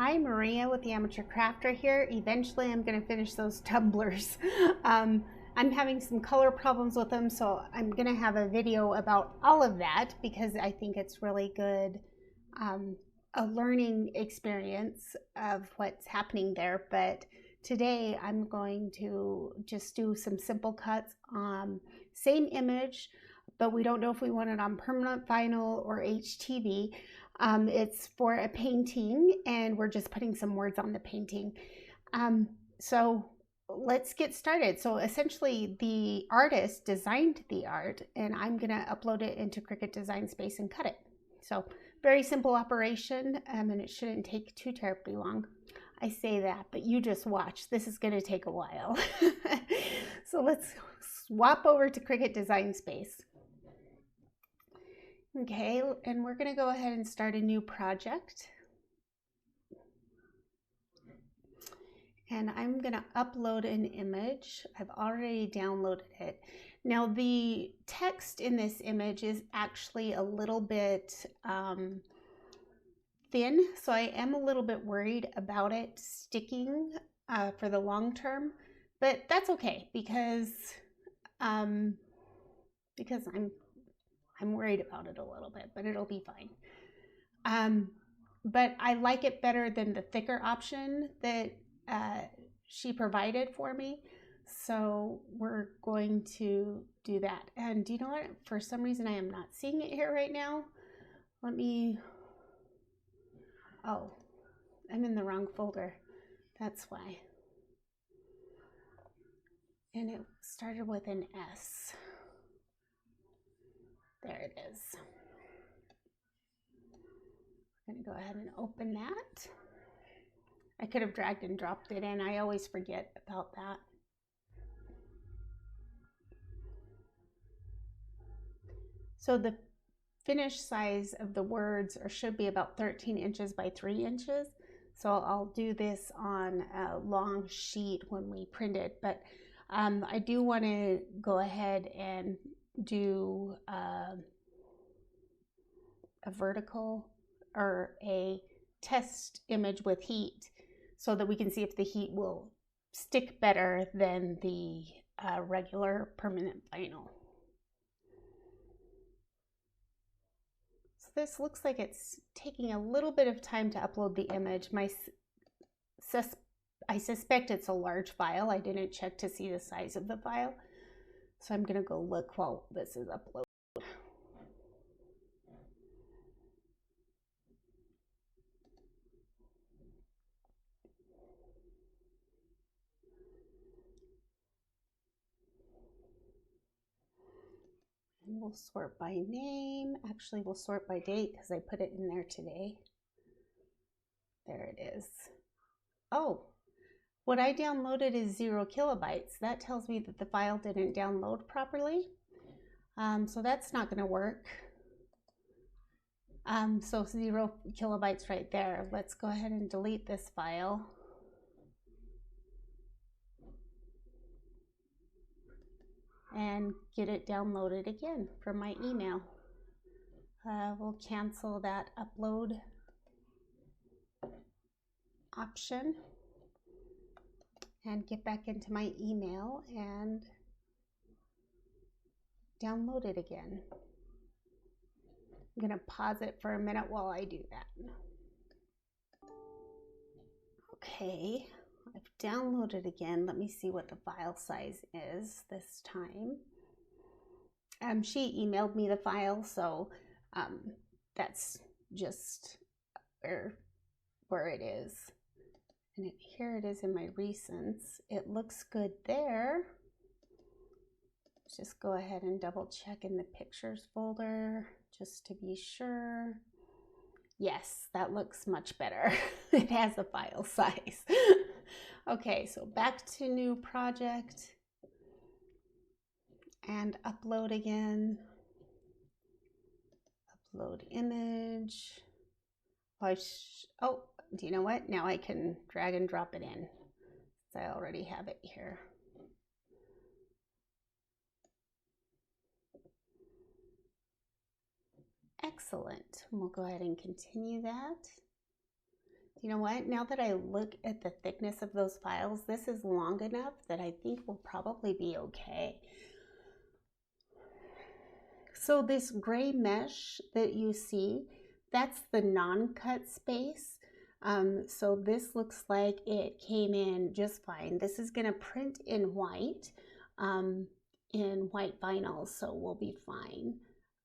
Hi, Maria with the Amateur Crafter here. Eventually I'm going to finish those tumblers. I'm having some color problems with them, so I'm going to have a video about all of that because I think it's really good, a learning experience of what's happening there. But today I'm going to just do some simple cuts, same image, but we don't know if we want it on permanent vinyl or HTV. It's for a painting and we're just putting some words on the painting. So let's get started. So essentially the artist designed the art and I'm gonna upload it into Cricut Design Space and cut it. So very simple operation, and it shouldn't take too terribly long. I say that, but you just watch. This is gonna take a while. So let's swap over to Cricut Design Space. Okay, and we're going to go ahead and start a new project. And I'm going to upload an image. I've already downloaded it. Now the text in this image is actually a little bit thin, so I am a little bit worried about it sticking for the long term, but that's okay because I'm worried about it a little bit, but it'll be fine. But I like it better than the thicker option that she provided for me. So we're going to do that. And do you know what? For some reason, I am not seeing it here right now. Let me, oh, I'm in the wrong folder. That's why. And it started with an S. There it is. I'm going to go ahead and open that. I could have dragged and dropped it in. I always forget about that. So the finished size of the words should be about 13 inches by 3 inches. So I'll do this on a long sheet when we print it. But I do want to go ahead and do a vertical or a test image with heat so that we can see if the heat will stick better than the regular permanent vinyl. So this looks like it's taking a little bit of time to upload the image. I suspect it's a large file. I didn't check to see the size of the file. So I'm going to go look while this is uploaded. And we'll sort by name. Actually, we'll sort by date because I put it in there today. There it is. Oh, what I downloaded is 0 kilobytes. That tells me that the file didn't download properly. So that's not going to work. So 0 kilobytes right there. Let's go ahead and delete this file. And get it downloaded again from my email. We'll cancel that upload option and get back into my email and download it again. I'm going to pause it for a minute while I do that. Okay, I've downloaded again. Let me see what the file size is this time. She emailed me the file, so that's just where it is. And here it is in my recents. It looks good there. Just go ahead and double check in the pictures folder just to be sure. Yes, that looks much better. It has a file size. Okay, so back to new project and upload again. Upload image. Oh, do you know what? Now I can drag and drop it in. I already have it here. Excellent. We'll go ahead and continue that. You know what? Now that I look at the thickness of those files, this is long enough that I think will probably be okay. So this gray mesh that you see, that's the non-cut space. So this looks like it came in just fine. This is going to print in white vinyl, so we'll be fine.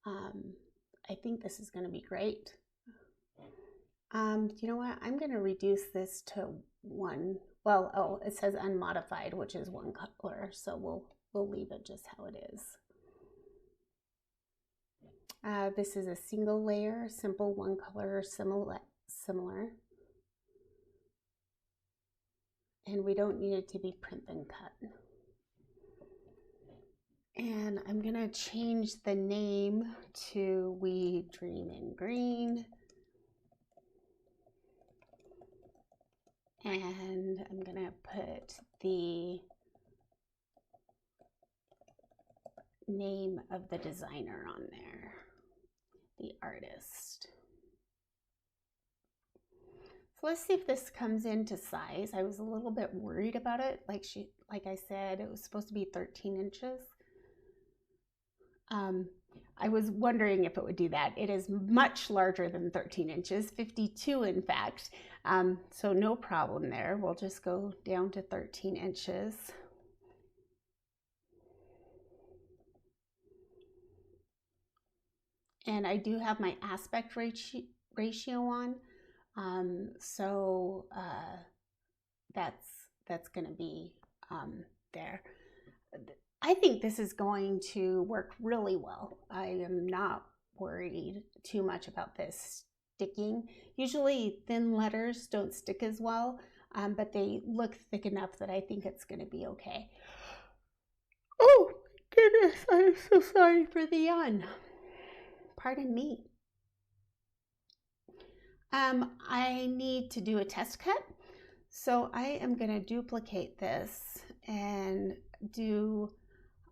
I think this is going to be great. You know what? I'm going to reduce this to one. Well, oh, it says unmodified, which is one color, so we'll leave it just how it is. This is a single layer, simple one color, similar. And we don't need it to be print and cut. And I'm gonna change the name to We Dream in Green. And I'm gonna put the name of the designer on there, the artist. So let's see if this comes into size. I was a little bit worried about it. Like I said, it was supposed to be 13 inches. I was wondering if it would do that. It is much larger than 13 inches, 52 in fact. So no problem there. We'll just go down to 13 inches. And I do have my aspect ratio on. So that's going to be there. I think this is going to work really well. I am not worried too much about this sticking. Usually thin letters don't stick as well, but they look thick enough that I think it's going to be okay. Oh goodness, I'm so sorry for the yawn. Pardon me. I need to do a test cut. So I am going to duplicate this and do,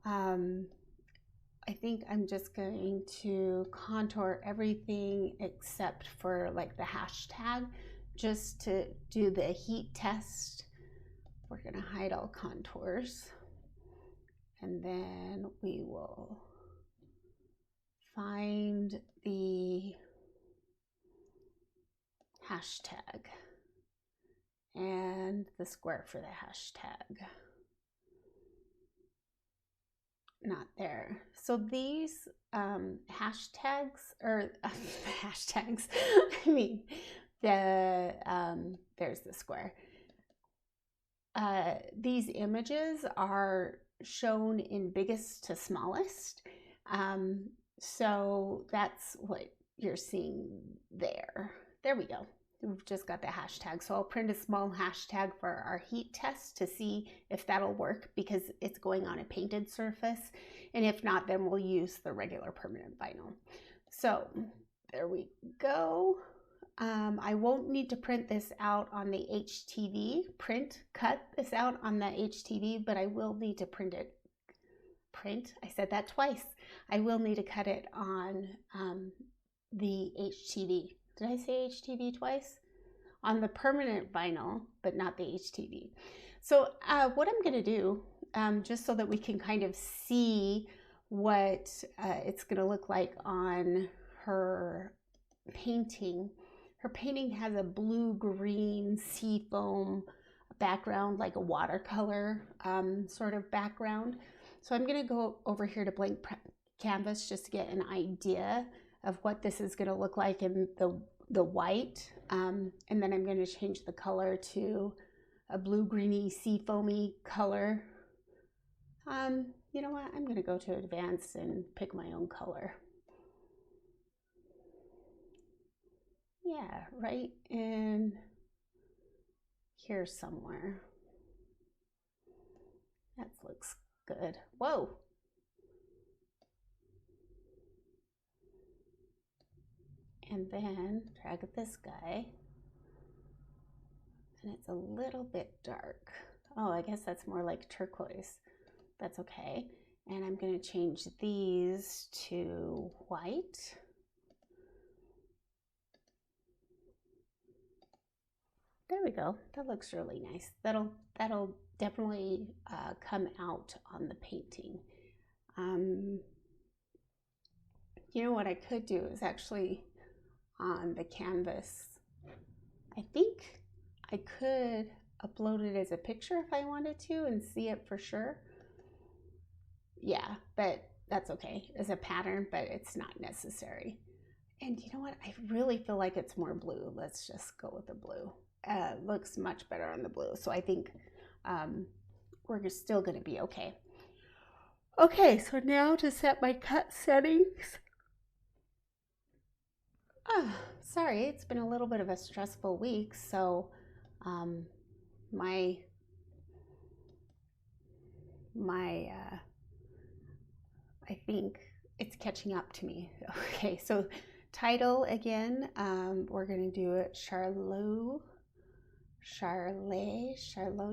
I think I'm just going to contour everything except for like the hashtag, just to do the heat test. We're going to hide all contours, and then we will find the hashtag and the square for the hashtag. Not there. So these hashtags, or hashtags, I mean, there's the square. These images are shown in biggest to smallest. So that's what you're seeing there. There we go. We've just got the hashtag. So I'll print a small hashtag for our heat test to see if that'll work, because it's going on a painted surface. And if not, then we'll use the regular permanent vinyl. So there we go. I won't need to print this out on the HTV, cut this out on the HTV, but I will need to I said that twice. I will need to cut it on the HTV. Did I say HTV twice? On the permanent vinyl, but not the HTV. So what I'm going to do, just so that we can kind of see what it's going to look like on her painting. Her painting has a blue-green seafoam background, like a watercolor sort of background. So I'm going to go over here to blank canvas just to get an idea of what this is going to look like in the white, and then I'm going to change the color to a blue-greeny seafoamy color. You know what? I'm going to go to advanced and pick my own color. Yeah, right in here somewhere. That looks good. Whoa. And then drag this guy, and it's a little bit dark. Oh, I guess that's more like turquoise. That's okay. And I'm going to change these to white. There we go. That looks really nice. That'll definitely come out on the painting. You know what I could do is actually on the canvas, I think I could upload it as a picture if I wanted to and see it for sure. Yeah, but that's okay as a pattern, but it's not necessary. And you know what? I really feel like it's more blue. Let's just go with the blue. Looks much better on the blue. So I think we're still going to be okay. Okay, so now to set my cut settings. Oh, sorry, it's been a little bit of a stressful week, so I think it's catching up to me. Okay, so title again, we're gonna do it Charlot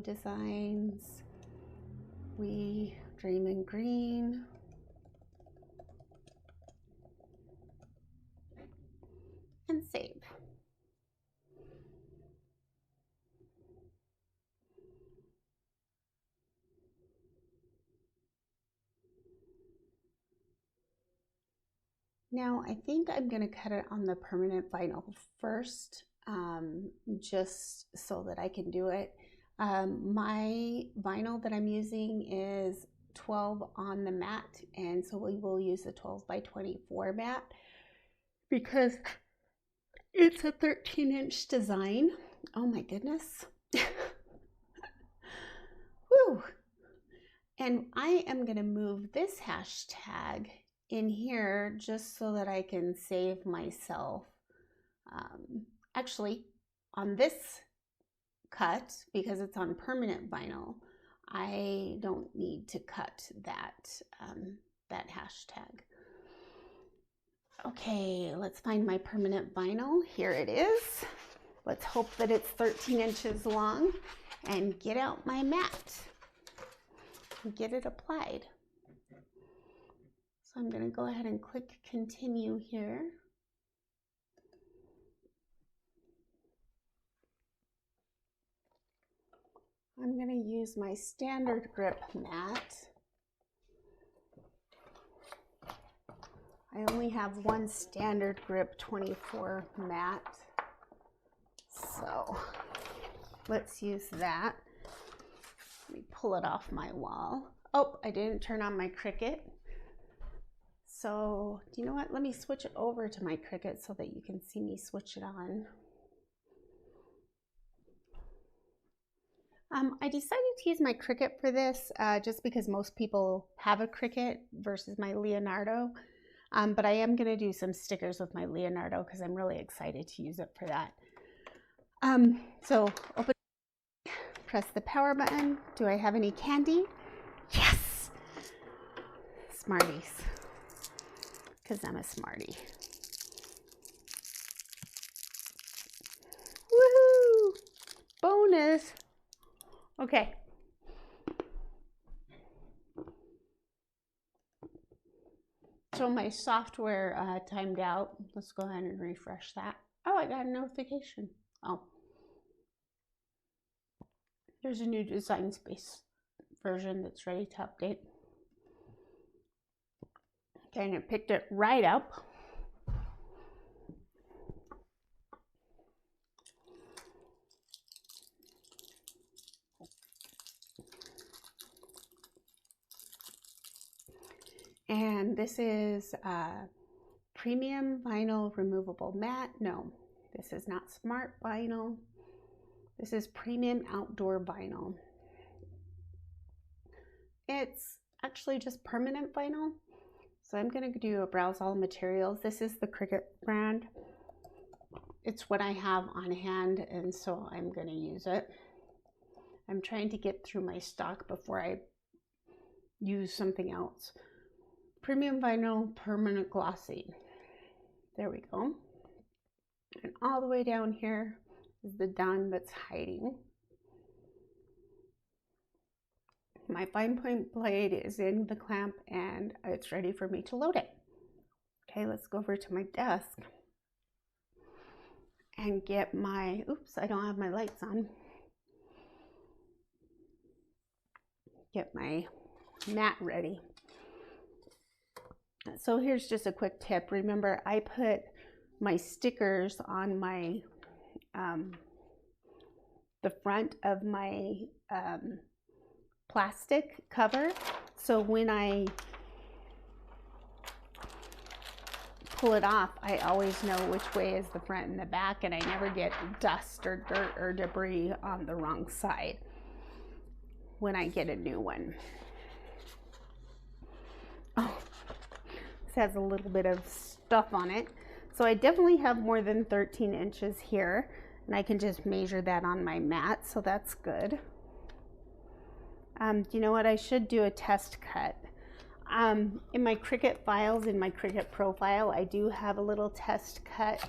Designs. We Dream in Green. And save. Now I think I'm going to cut it on the permanent vinyl first, just so that I can do it. My vinyl that I'm using is 12 on the mat, and so we will use the 12 by 24 mat because it's a 13-inch design. Oh my goodness. Whew. And I am going to move this hashtag in here just so that I can save myself. Actually, on this cut, because it's on permanent vinyl, I don't need to cut that, that hashtag. Okay, let's find my permanent vinyl. Here it is. Let's hope that it's 13 inches long and get out my mat and get it applied. So I'm going to go ahead and click continue here. I'm going to use my standard grip mat. I only have one standard grip 24 mat, so let's use that. Let me pull it off my wall. Oh, I didn't turn on my Cricut. So, do you know what? Let me switch it over to my Cricut so that you can see me switch it on. I decided to use my Cricut for this just because most people have a Cricut versus my Leonardo. But I am going to do some stickers with my Leonardo because I'm really excited to use it for that. So open, press the power button. Do I have any candy? Yes! Smarties. Because I'm a smarty. Woohoo! Bonus! Okay. So my software timed out. Let's go ahead and refresh that. Oh, I got a notification. Oh. There's a new Design Space version that's ready to update. Okay, and it picked it right up. And this is premium vinyl removable mat. No, this is not smart vinyl. This is premium outdoor vinyl. It's actually just permanent vinyl. So I'm going to do a browse all materials. This is the Cricut brand. It's what I have on hand, and so I'm going to use it. I'm trying to get through my stock before I use something else. Premium vinyl, permanent glossy. There we go. And all the way down here is the done that's hiding. My fine point blade is in the clamp and it's ready for me to load it. Okay, let's go over to my desk. and get my, oops, I don't have my lights on. Get my mat ready. So here's just a quick tip. Remember, I put my stickers on my the front of my plastic cover, so when I pull it off, I always know which way is the front and the back, and I never get dust or dirt or debris on the wrong side when I get a new one. Oh, this has a little bit of stuff on it. So I definitely have more than 13 inches here, and I can just measure that on my mat, so that's good. You know what? I should do a test cut. In my Cricut files, in my Cricut profile, I do have a little test cut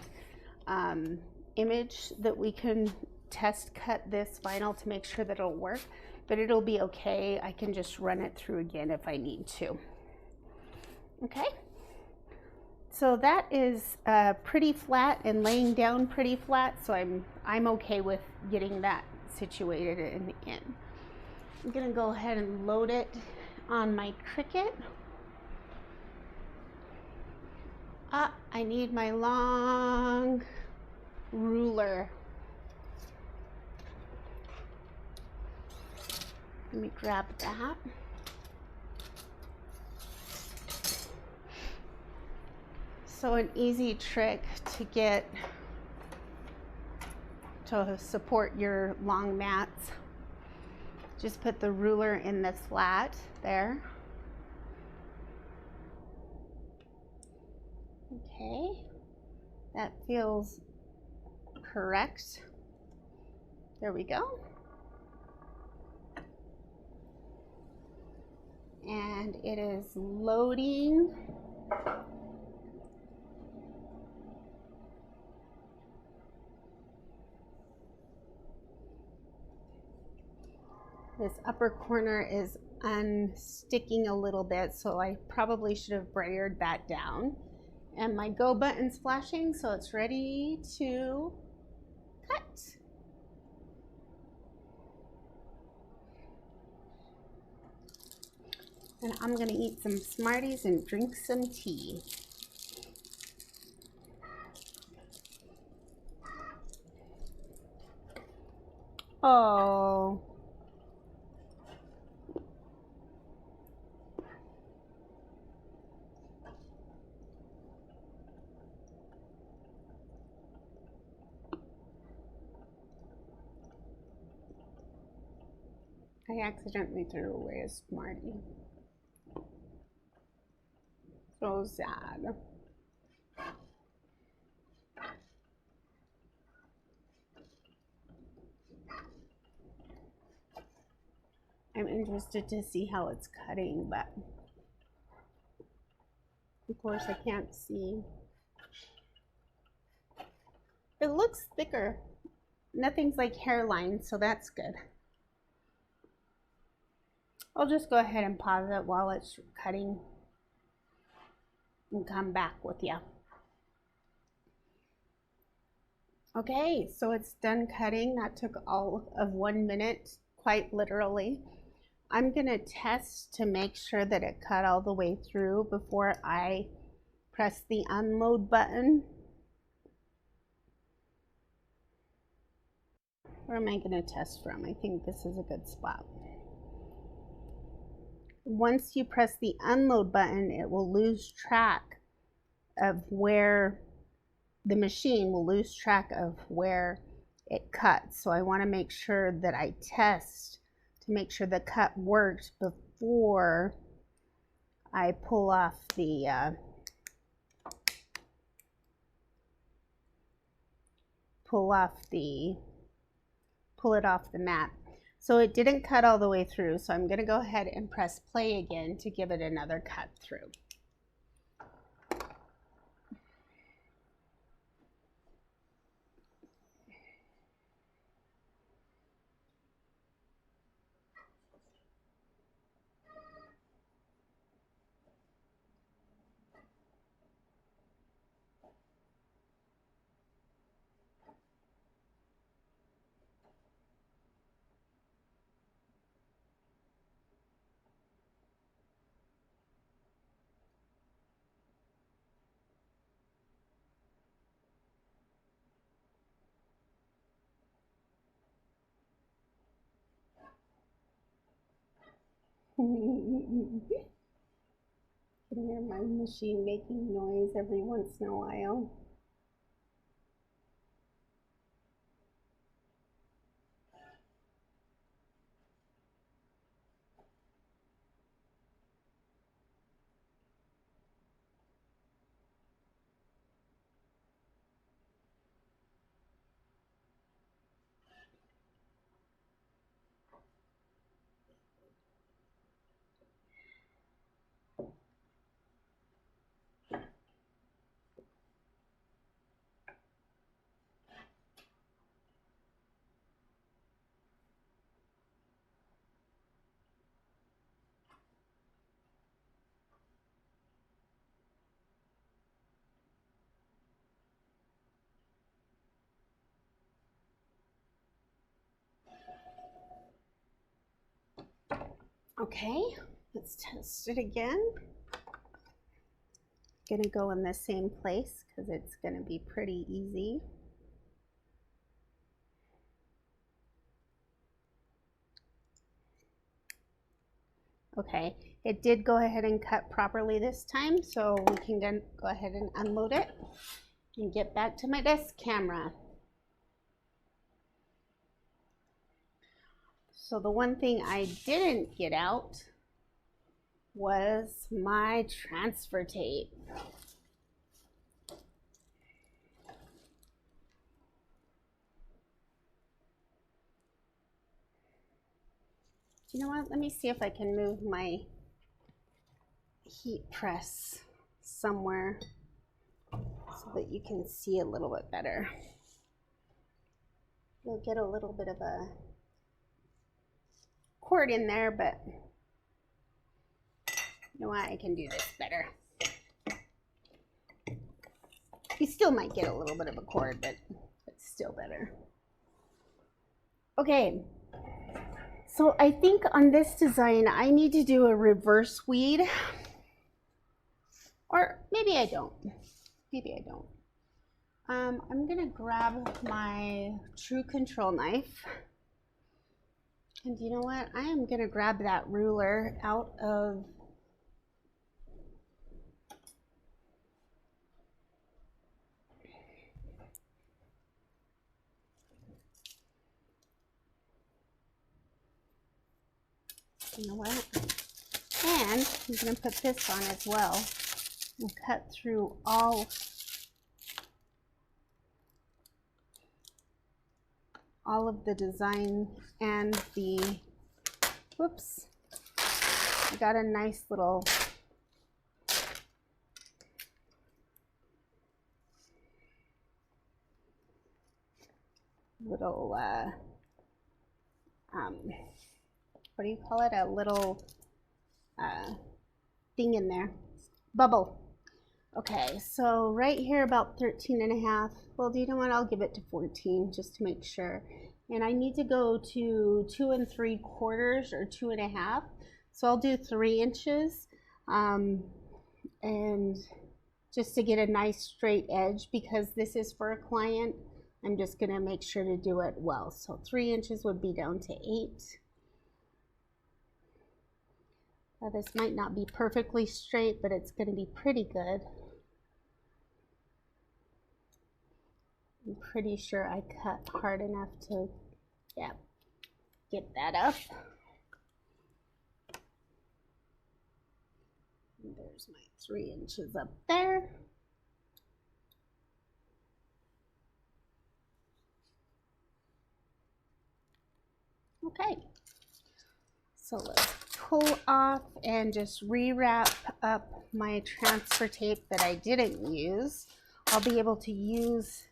image that we can test cut this vinyl to make sure that it'll work, but it'll be okay. I can just run it through again if I need to. Okay, so that is pretty flat and laying down pretty flat, so I'm okay with getting that situated and in. I'm gonna go ahead and load it on my Cricut. I need my long ruler. Let me grab that. So an easy trick to get to support your long mats, just put the ruler in the slat there. Okay, that feels correct. There we go. And it is loading. This upper corner is unsticking a little bit, so I probably should have brayered that down. And my go button's flashing, so it's ready to cut. And I'm gonna eat some Smarties and drink some tea. Oh. I accidentally threw away a Smartie. So sad. I'm interested to see how it's cutting, but of course I can't see. It looks thicker. Nothing's like hairline, so that's good. I'll just go ahead and pause it while it's cutting and come back with you. Okay, so it's done cutting. That took all of 1 minute, quite literally. I'm gonna test to make sure that it cut all the way through before I press the unload button. Where am I gonna test from? I think this is a good spot. Once you press the unload button, it will lose track of where the machine will lose track of where it cuts. So I want to make sure that I test to make sure the cut worked before I pull off the pull it off the mat. So it didn't cut all the way through, so I'm going to go ahead and press play again to give it another cut through. can hear my machine making noise every once in a while. Okay, let's test it again. Gonna go in the same place because it's gonna be pretty easy. Okay, it did go ahead and cut properly this time, so we can then go ahead and unload it and get back to my desk camera. So the one thing I didn't get out was my transfer tape. You know what? Let me see if I can move my heat press somewhere so that you can see a little bit better. You'll get a little bit of a cord in there, but you know what? I can do this better. You still might get a little bit of a cord, but it's still better. Okay. So I think on this design, I need to do a reverse weed, or maybe I don't. Maybe I don't. I'm gonna grab my true control knife, and you know what? I am gonna grab that ruler out of you know what? And I'm gonna put this on as well and cut through all of the design and the, whoops, I got a nice little what do you call it? A little thing in there, bubble. Okay, so right here about 13.5. Well, do you know what? I'll give it to 14 just to make sure. And I need to go to 2 3/4 or 2.5. So I'll do 3 inches, and just to get a nice straight edge, because this is for a client, I'm just gonna make sure to do it well. So 3 inches would be down to 8. Now this might not be perfectly straight, but it's gonna be pretty good. I'm pretty sure I cut hard enough to, yeah, get that up. And there's my 3 inches up there. Okay, so let's pull off and just rewrap up my transfer tape that I didn't use. I'll be able to use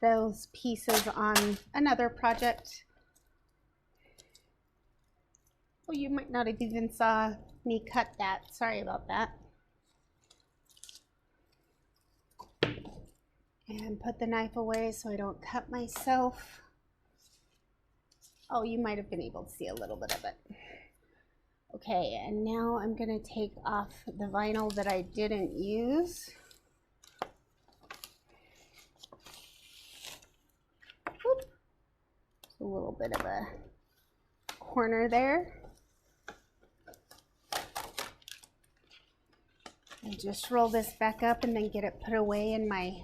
those pieces on another project. Oh, you might not have even saw me cut that. Sorry about that. And put the knife away so I don't cut myself. Oh, you might have been able to see a little bit of it. Okay, and now I'm gonna take off the vinyl that I didn't use. Oop. A little bit of a corner there. And just roll this back up and then get it put away in my,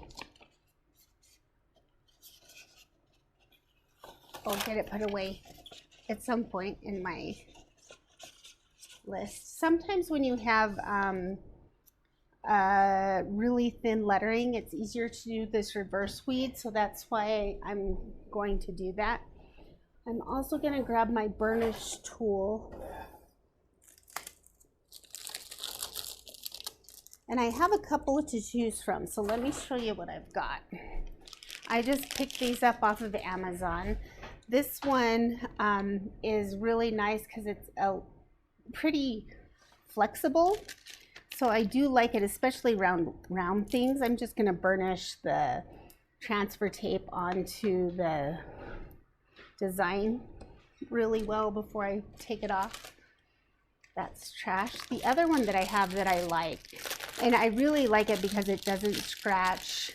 I'll get it put away at some point in my list. Sometimes when you have really thin lettering, it's easier to do this reverse weed, so that's why I'm going to do that. I'm also going to grab my burnish tool, and I have a couple to choose from, so let me show you what I've got. I just picked these up off of Amazon. This one is really nice because it's pretty flexible. So I do like it, especially round things. I'm just going to burnish the transfer tape onto the design really well before I take it off. That's trash. The other one that I have that I like, and I really like it because it doesn't scratch.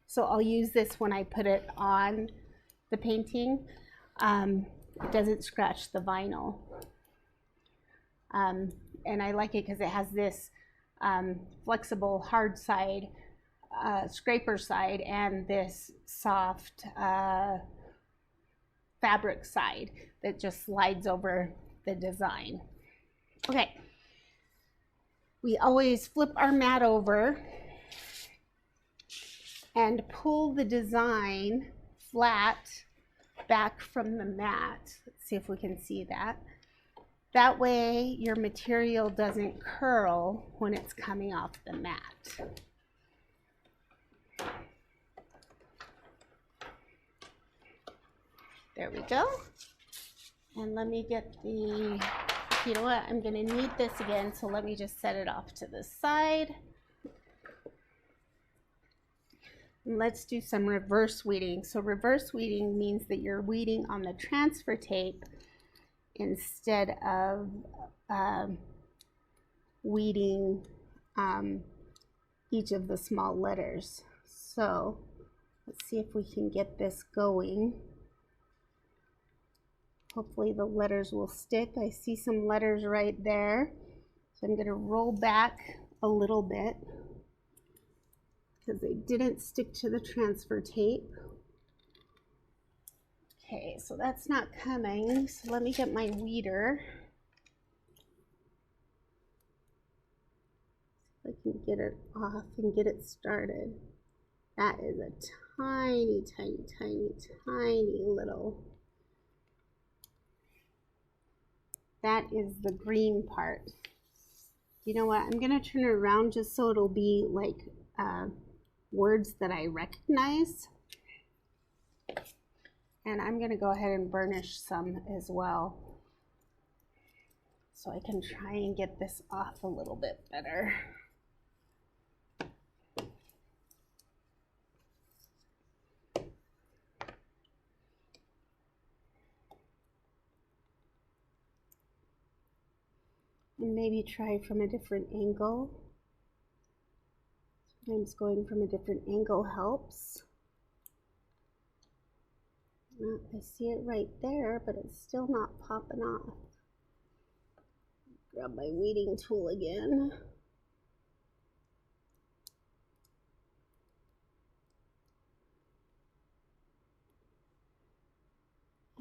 So I'll use this when I put it on the painting. It doesn't scratch the vinyl. And I like it because it has this flexible hard side, scraper side, and this soft fabric side that just slides over the design. Okay, we always flip our mat over and pull the design flat back from the mat. Let's see if we can see that. That way your material doesn't curl when it's coming off the mat. There we go. And let me get the, you know what, I'm gonna need this again, so let me just set it off to the side. And let's do some reverse weeding. So reverse weeding means that you're weeding on the transfer tape instead of weeding each of the small letters. So let's see if we can get this going. Hopefully the letters will stick. I see some letters right there. So I'm going to roll back a little bit because they didn't stick to the transfer tape. Okay, so that's not coming. So let me get my weeder. See if I can get it off and get it started. That is a tiny, tiny, tiny, tiny little. That is the green part. You know what? I'm going to turn it around just so it'll be like words that I recognize. And I'm going to go ahead and burnish some as well, so I can try and get this off a little bit better. And maybe try from a different angle. Sometimes going from a different angle helps. I see it right there, but it's still not popping off. Grab my weeding tool again.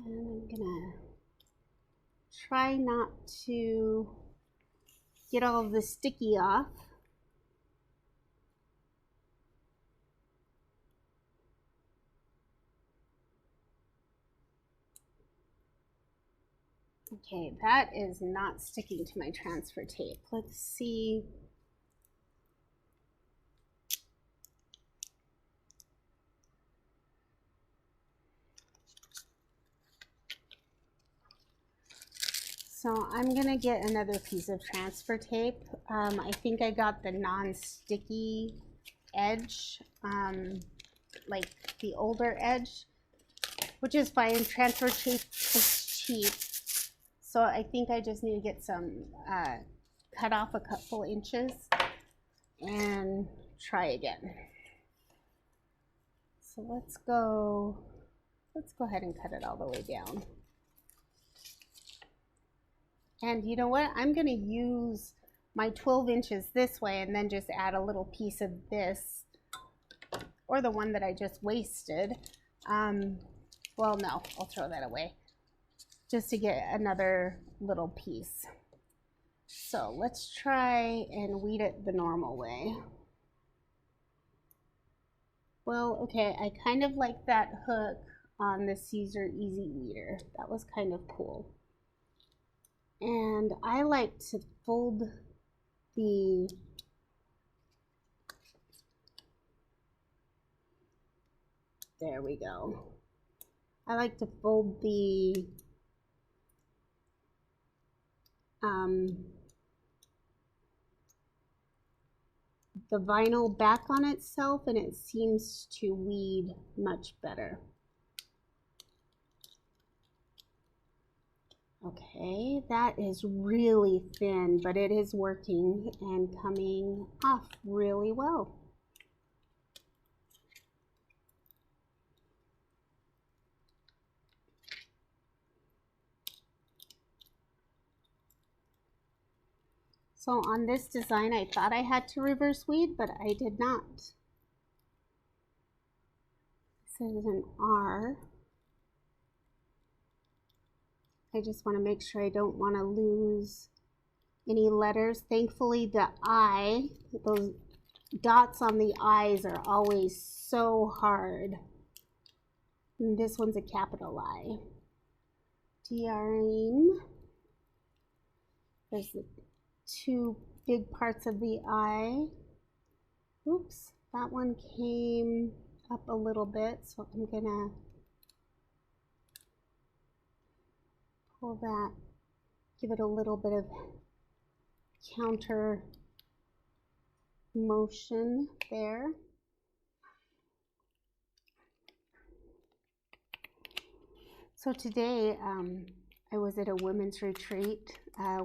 And I'm gonna try not to get all the sticky off. Okay, that is not sticking to my transfer tape. Let's see. So I'm gonna get another piece of transfer tape. I think I got the non-sticky edge, like the older edge, which is fine. Transfer tape is cheap. So I think I just need to get some, cut off a couple inches and try again. So let's go ahead and cut it all the way down. And you know what? I'm going to use my 12 inches this way and then just add a little piece of this, or the one that I just wasted. Well, no, I'll throw that away just to get another little piece. So let's try and weed it the normal way. Well, okay, I kind of like that hook on the Caesar Easy Weeder. That was kind of cool. And I like to fold the there we go. I like to fold the vinyl back on itself, and it seems to weed much better. Okay, that is really thin, but it is working and coming off really well. So on this design, I thought I had to reverse weed, but I did not. This is an R. I just want to make sure I don't want to lose any letters. Thankfully, the I, those dots on the I's are always so hard. And this one's a capital I. DRing. There's the two big parts of the I. Oops, that one came up a little bit, so I'm gonna pull that, give it a little bit of counter motion there. So today I was at a women's retreat,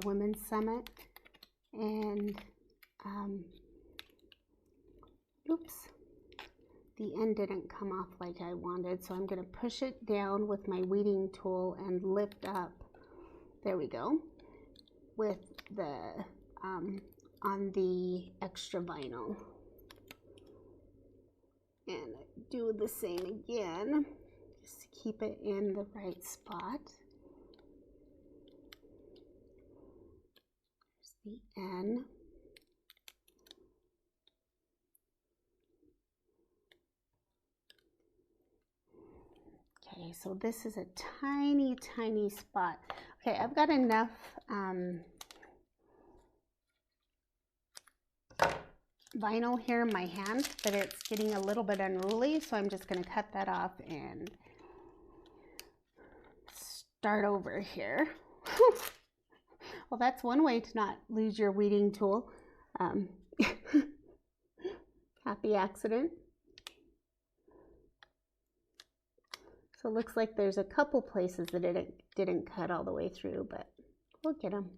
women's summit, and oops, the end didn't come off like I wanted, so I'm going to push it down with my weeding tool and lift up. There we go. With the on the extra vinyl, and do the same again, just to keep it in the right spot. There's the N. Okay, so this is a tiny, tiny spot. Okay, I've got enough vinyl here in my hand that it's getting a little bit unruly, so I'm just going to cut that off and start over here. Well, that's one way to not lose your weeding tool. Happy accident. So it looks like there's a couple places that it didn't cut all the way through, but we'll get them.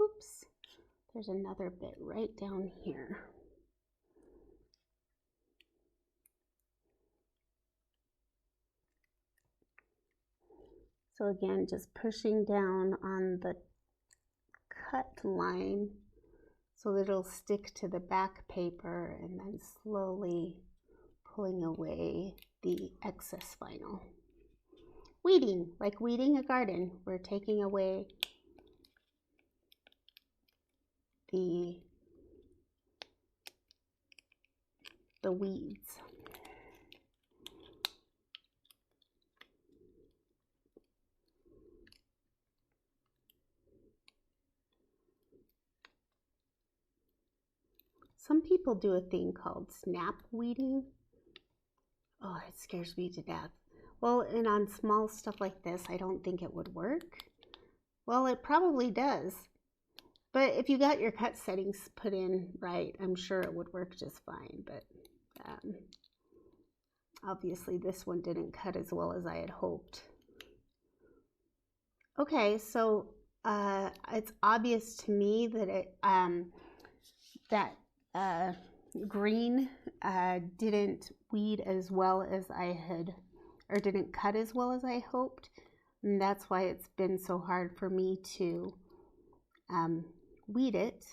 Oops, there's another bit right down here. So again, just pushing down on the cut line so that it'll stick to the back paper, and then slowly pulling away the excess vinyl. Weeding, like weeding a garden. We're taking away the weeds. Some people do a thing called snap weeding. Oh, it scares me to death. Well, and on small stuff like this, I don't think it would work. Well, it probably does. But if you got your cut settings put in right, I'm sure it would work just fine. But obviously this one didn't cut as well as I had hoped. Okay, so it's obvious to me that it green didn't weed as well as I had, or didn't cut as well as I hoped. And that's why it's been so hard for me to weed it.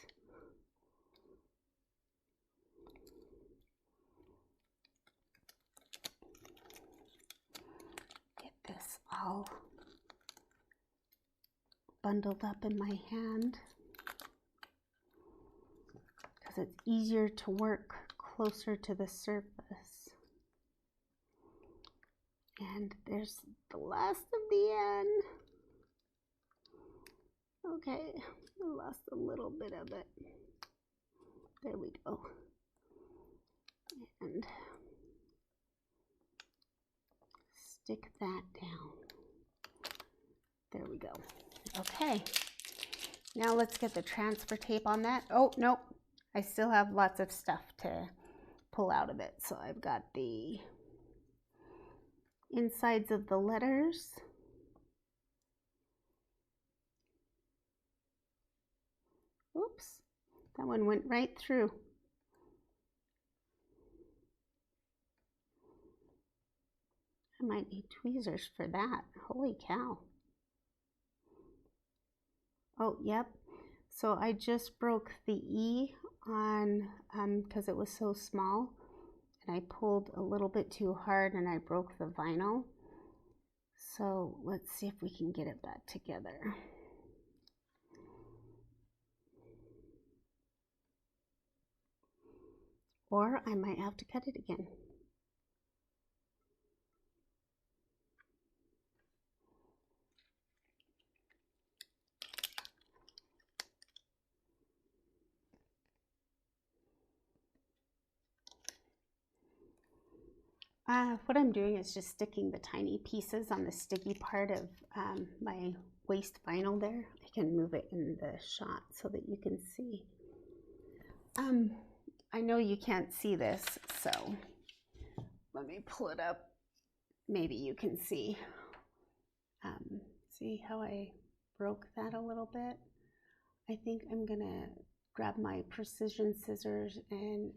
Get this all bundled up in my hand because it's easier to work closer to the surface. And there's the last of the end. Okay, I lost a little bit of it. There we go. And stick that down. There we go. Okay, now let's get the transfer tape on that. Oh, nope, I still have lots of stuff to pull out of it. So I've got the insides of the letters. Oops, that one went right through. I might need tweezers for that. Holy cow. Oh, yep. So I just broke the E on, because it was so small, and I pulled a little bit too hard and I broke the vinyl. So let's see if we can get it back together. Or I might have to cut it again. What I'm doing is just sticking the tiny pieces on the sticky part of my waste vinyl there. I can move it in the shot so that you can see. I know you can't see this, so let me pull it up. Maybe you can see. See how I broke that a little bit? I think I'm gonna grab my precision scissors and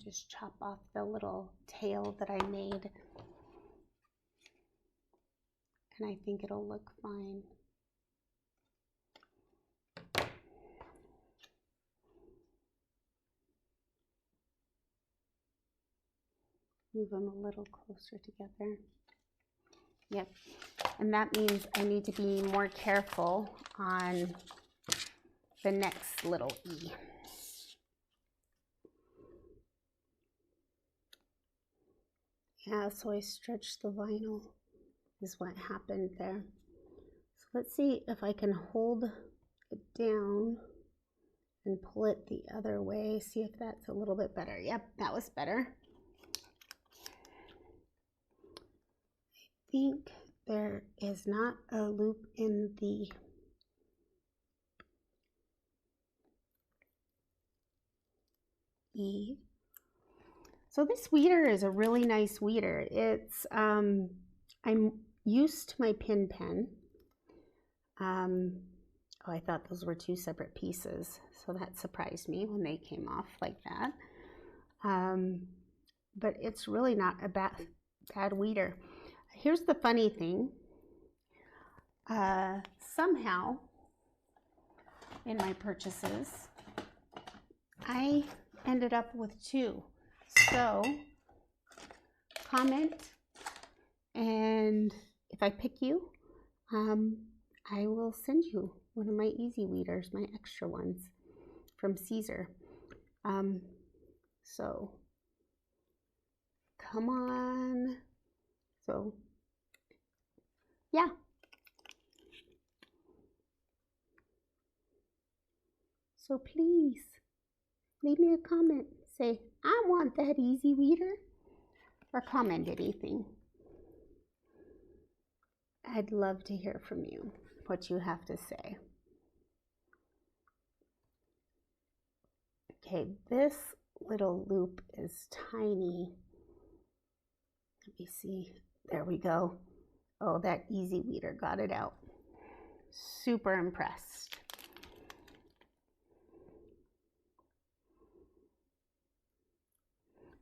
just chop off the little tail that I made. And I think it'll look fine. Move them a little closer together. Yep, and that means I need to be more careful on the next little E. Yeah, so I stretched the vinyl is what happened there. So let's see if I can hold it down and pull it the other way. See if that's a little bit better. Yep, that was better. I think there is not a loop in the E. So this weeder is a really nice weeder. It's I'm used to my pin pen. Oh, I thought those were two separate pieces, so that surprised me when they came off like that. But it's really not a bad weeder. Here's the funny thing. Somehow in my purchases, I ended up with two. So comment, and if I pick you, I will send you one of my easy weeders, my extra ones from Caesar. So come on. So yeah. So please leave me a comment. Say, I want that easy weeder, or comment anything. I'd love to hear from you, what you have to say. Okay, this little loop is tiny. Let me see. There we go. Oh, that easy weeder got it out. Super impressed.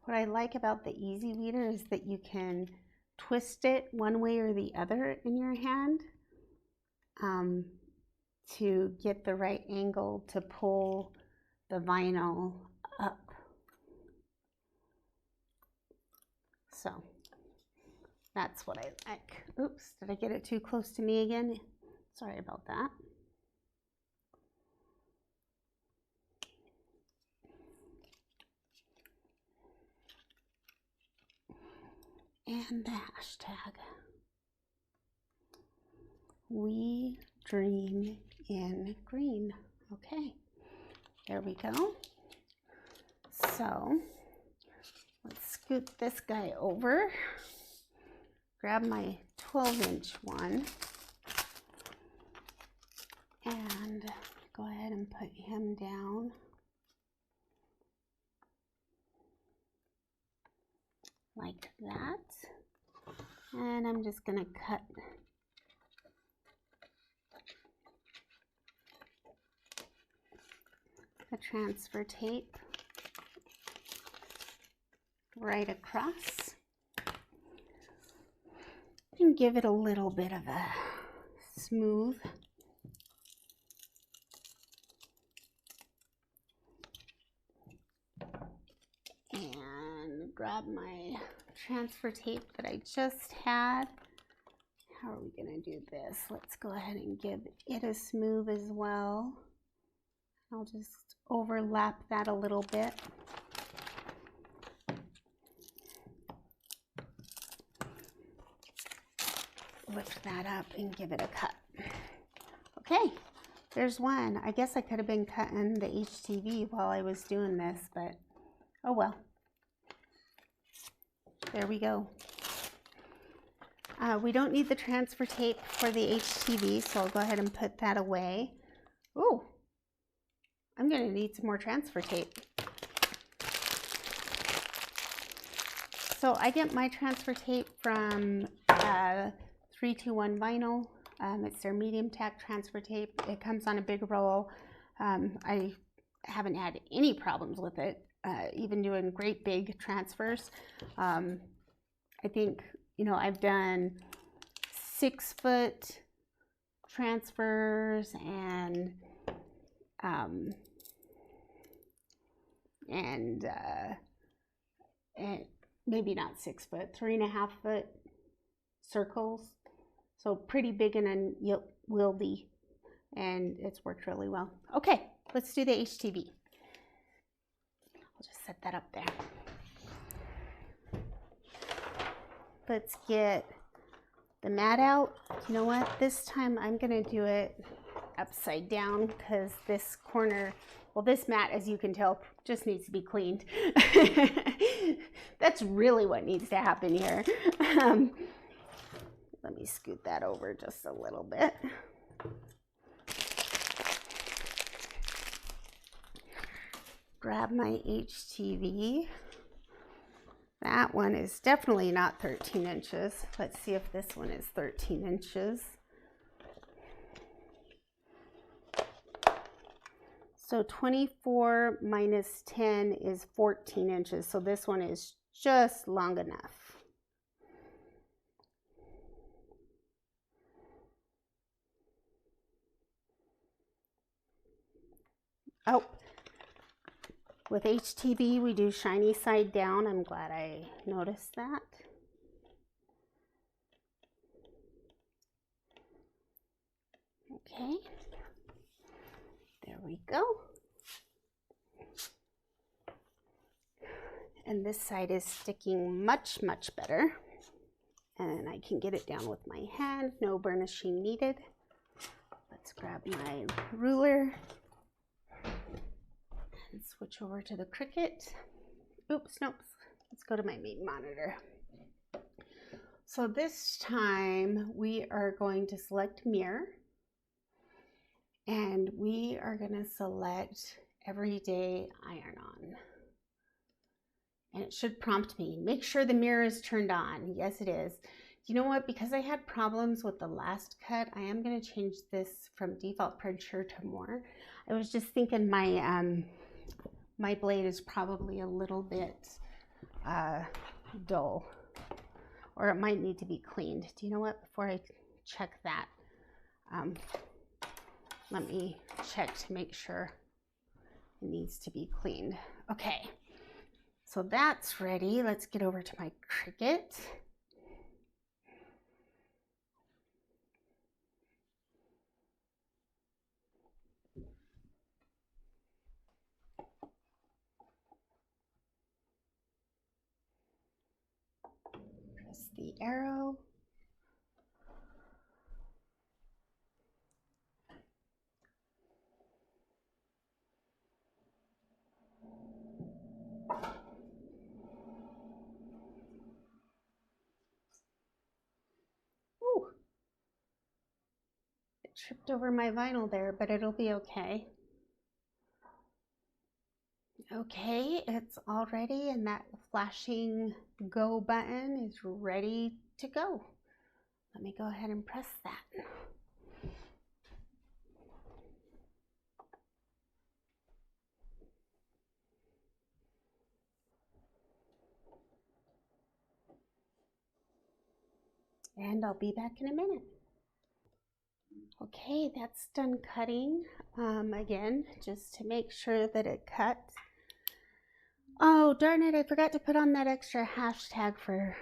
What I like about the easy weeder is that you can twist it one way or the other in your hand. to get the right angle to pull the vinyl up. So that's what I like. Oops, did I get it too close to me again? Sorry about that. And the hashtag. We dream in green. Okay, there we go. So let's scoot this guy over, grab my 12-inch one, and go ahead and put him down. Like that. And I'm just going to cut the transfer tape right across and give it a little bit of a smooth. And grab my transfer tape that I just had. How are we going to do this? Let's go ahead and give it a smooth as well. I'll just overlap that a little bit. Lift that up and give it a cut. Okay, there's one. I guess I could have been cutting the HTV while I was doing this, but oh well. There we go. We don't need the transfer tape for the HTV, so I'll go ahead and put that away. Ooh, I'm going to need some more transfer tape. So I get my transfer tape from 321 Vinyl. It's their medium tack transfer tape. It comes on a big roll. I haven't had any problems with it, even doing great big transfers. I think, you know, I've done 6-foot transfers and maybe not 6 foot, 3.5-foot circles. So pretty big and unwieldy, and it's worked really well. Okay, let's do the HTV. I'll just set that up there. Let's get the mat out. You know what? This time I'm gonna do it upside down because this corner, well, this mat, as you can tell, just needs to be cleaned. That's really what needs to happen here. Let me scoot that over just a little bit. Grab my HTV. That one is definitely not 13 inches. Let's see if this one is 13 inches. So 24 minus 10 is 14 inches. So this one is just long enough. Oh, with HTV, we do shiny side down. I'm glad I noticed that. Okay, there we go. And this side is sticking much, much better. And I can get it down with my hand, no burnishing needed. Let's grab my ruler and switch over to the Cricut. Oops, nope, let's go to my main monitor. So this time we are going to select mirror, and we are going to select everyday iron on. And it should prompt me, make sure the mirror is turned on. Yes, it is. You know what? Because I had problems with the last cut, I am going to change this from default pressure to more. I was just thinking my blade is probably a little bit dull, or it might need to be cleaned. Do you know what? Before I check that, Let me check to make sure it needs to be cleaned. Okay, so that's ready. Let's get over to my Cricut. Press the arrow. Ooh. It tripped over my vinyl there, but it'll be okay. Okay, it's all ready, and that flashing go button is ready to go. Let me go ahead and press that. And I'll be back in a minute. Okay, that's done cutting. Again, just to make sure that it cuts. Oh, darn it, I forgot to put on that extra hashtag for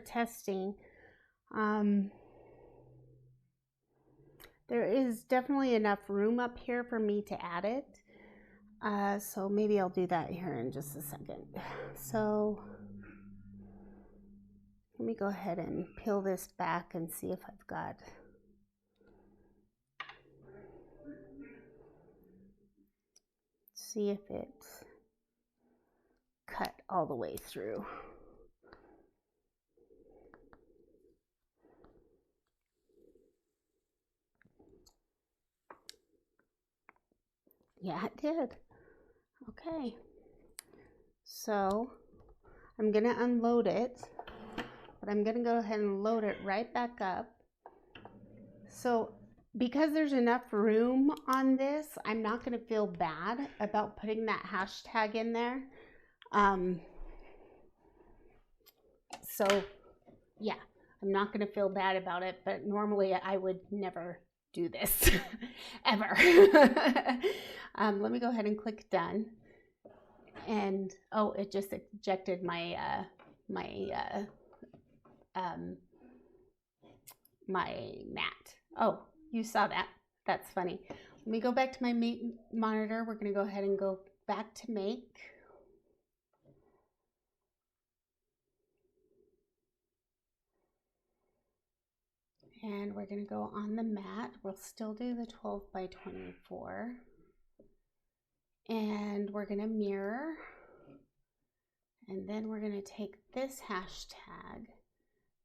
testing. There is definitely enough room up here for me to add it. So maybe I'll do that here in just a second. So let me go ahead and peel this back and see if I've got see if it's cut all the way through. Yeah, it did. Okay, so I'm gonna unload it, but I'm gonna go ahead and load it right back up. So because there's enough room on this, I'm not gonna feel bad about putting that hashtag in there. So yeah, I'm not gonna feel bad about it, but normally I would never do this ever. Let me go ahead and click done. And oh, it just ejected my my mat. Oh, you saw that. That's funny. Let me go back to my monitor. We're going to go ahead and go back to make. And we're going to go on the mat. We'll still do the 12 by 24. And we're going to mirror. And then we're going to take this hashtag.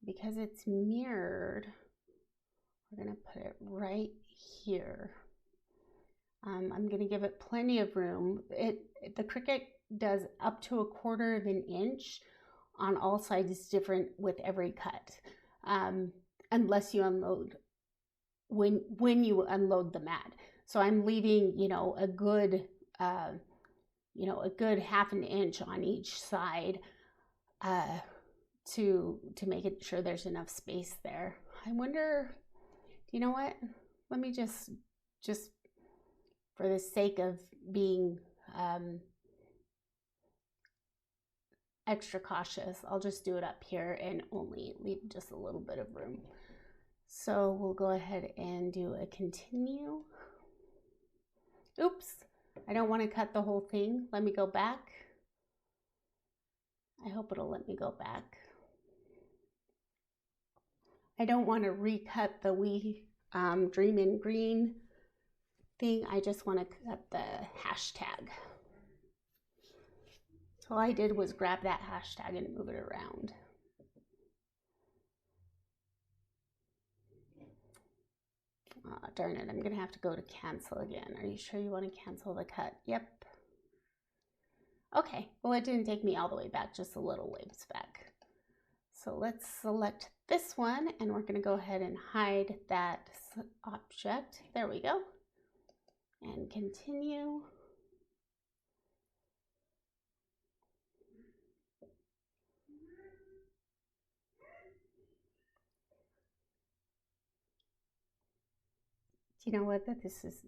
Because it's mirrored, we're going to put it right here. I'm going to give it plenty of room. The Cricut does up to 1/4 of an inch on all sides different with every cut. Unless you unload, when you unload the mat. So I'm leaving, a good, a good 1/2 inch on each side, to make it sure there's enough space there. I wonder, you know what? Let me just for the sake of being extra cautious, I'll just do it up here and only leave just a little bit of room. So we'll go ahead and do a continue. Oops, I don't want to cut the whole thing. Let me go back. I hope it'll let me go back. I don't want to recut the We Dream in Green thing. I just want to cut the hashtag. So all I did was grab that hashtag and move it around. Darn it, I'm going to have to go to cancel again. Are you sure you want to cancel the cut? Yep. Okay, well, it didn't take me all the way back, just a little ways back. So let's select this one, and we're going to go ahead and hide that object. There we go. And continue. you know what? That this is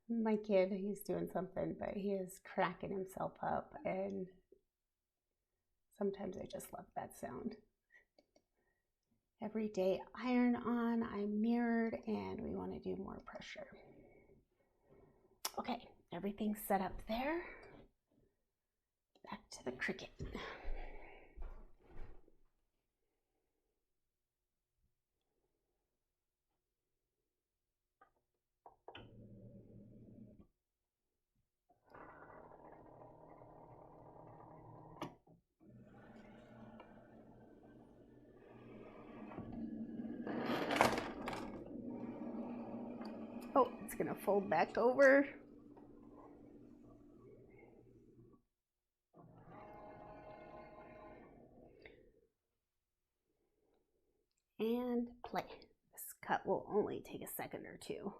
my kid. He's doing something, but he is cracking himself up, and sometimes I just love that sound. Every day iron on, I'm mirrored, and we want to do more pressure. Okay, everything's set up there. Back to the Cricut. Oh, it's gonna fold back over. And play. This cut will only take a second or two.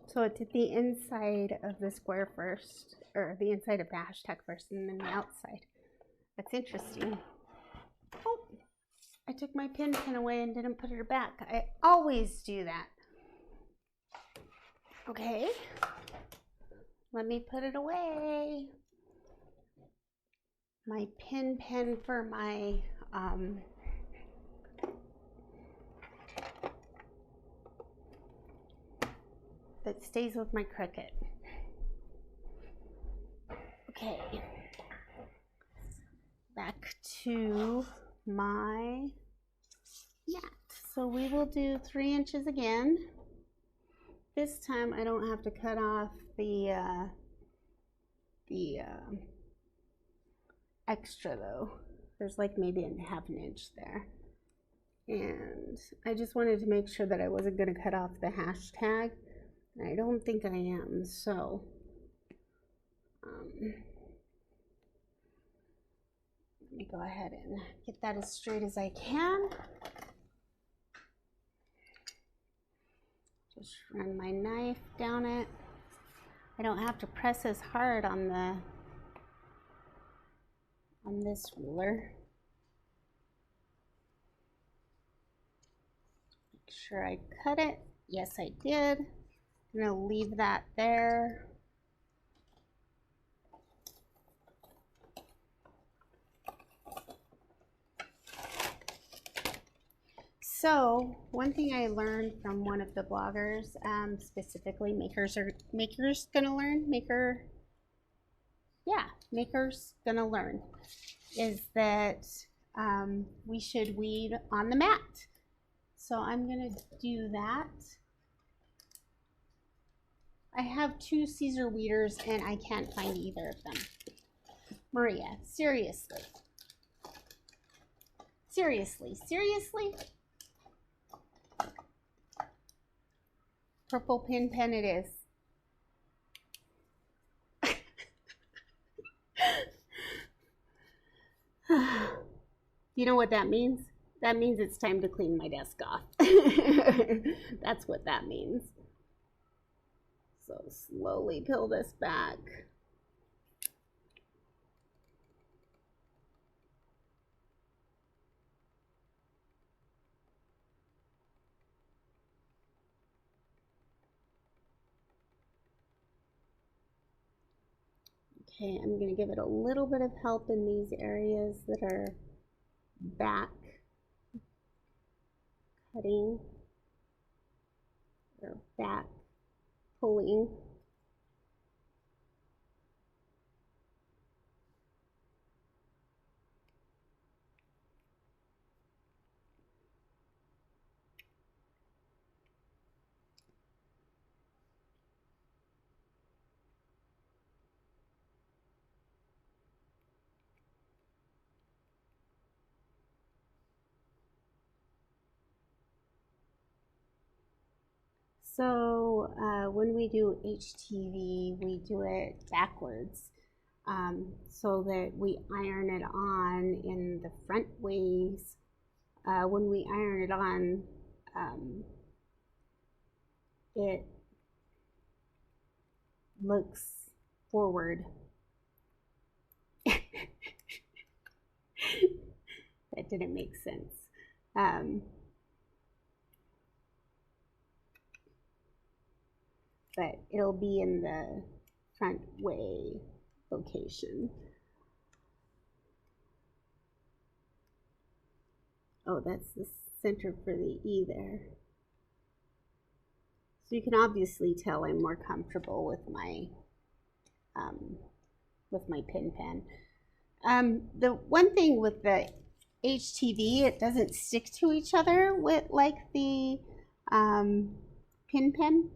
So it did the inside of the square first, or the inside of the hashtag first, and then the outside. That's interesting. Oh, I took my pin away and didn't put it back. I always do that. Okay, let me put it away. My pin for my that stays with my Cricut. Okay, back to my mat. So we will do 3 inches again. This time I don't have to cut off the extra though. There's like maybe a ½ inch there. And I just wanted to make sure that I wasn't going to cut off the hashtag. I don't think I am, so let me go ahead and get that as straight as I can. Just run my knife down it. I don't have to press as hard on this ruler. Make sure I cut it. Yes, I did. I'm going to leave that there. So one thing I learned from one of the bloggers, specifically Makers Gonna Learn, Makers Gonna Learn, is that we should weed on the mat. So I'm gonna do that. I have 2 Caesar weeders and I can't find either of them. Maria, seriously? Seriously? Purple pin it is. You know what that means? That means it's time to clean my desk off. That's what that means. So slowly peel this back. Okay, I'm going to give it a little bit of help in these areas that are back cutting or back pulling. So when we do HTV, we do it backwards so that we iron it on in the front ways when we iron it on, it looks forward. That didn't make sense. But it'll be in the front way location. Oh, that's the center for the E there. So you can obviously tell I'm more comfortable with my pin pen. The one thing with the HTV, it doesn't stick to each other with like the pin pen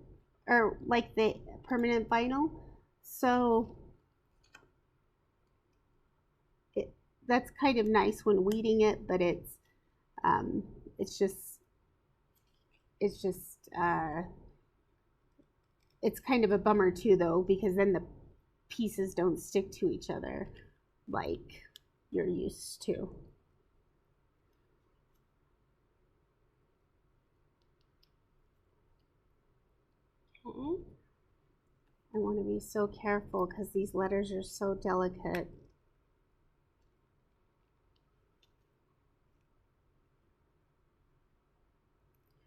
or like the permanent vinyl. So that's kind of nice when weeding it, but it's kind of a bummer too, though, because then the pieces don't stick to each other like you're used to. Okay. I want to be so careful because these letters are so delicate.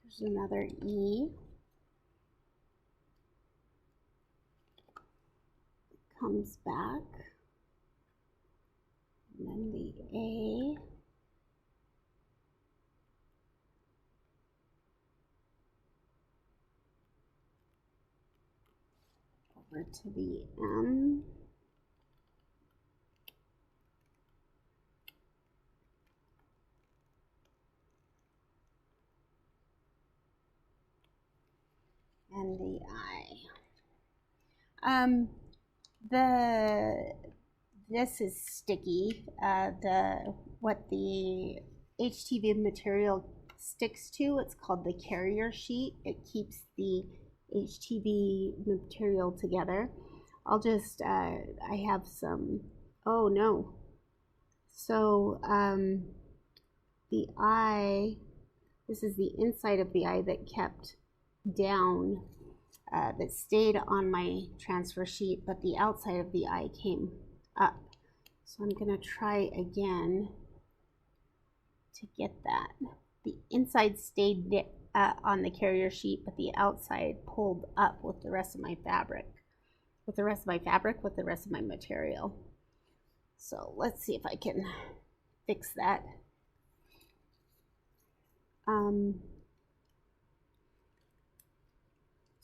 There's another E. It comes back. And then the A. Over to the M. And the I. This is sticky. What the HTV material sticks to, it's called the carrier sheet. It keeps the HTV material together. I'll just, I have some, oh no. So the eye, this is the inside of the eye that kept down, that stayed on my transfer sheet, but the outside of the eye came up. So I'm gonna try again to get that. The inside stayed on the carrier sheet, but the outside pulled up with the rest of my fabric. With the rest of my material. So let's see if I can fix that.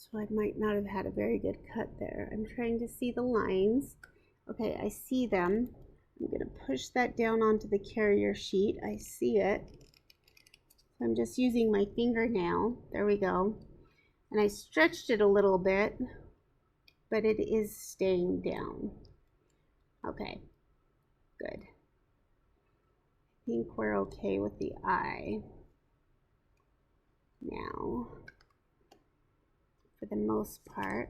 So I might not have had a very good cut there. I'm trying to see the lines. Okay, I see them. I'm going to push that down onto the carrier sheet. I see it. So I'm just using my finger now. There we go. And I stretched it a little bit, but it is staying down. Okay, good. I think we're okay with the eye now, for the most part.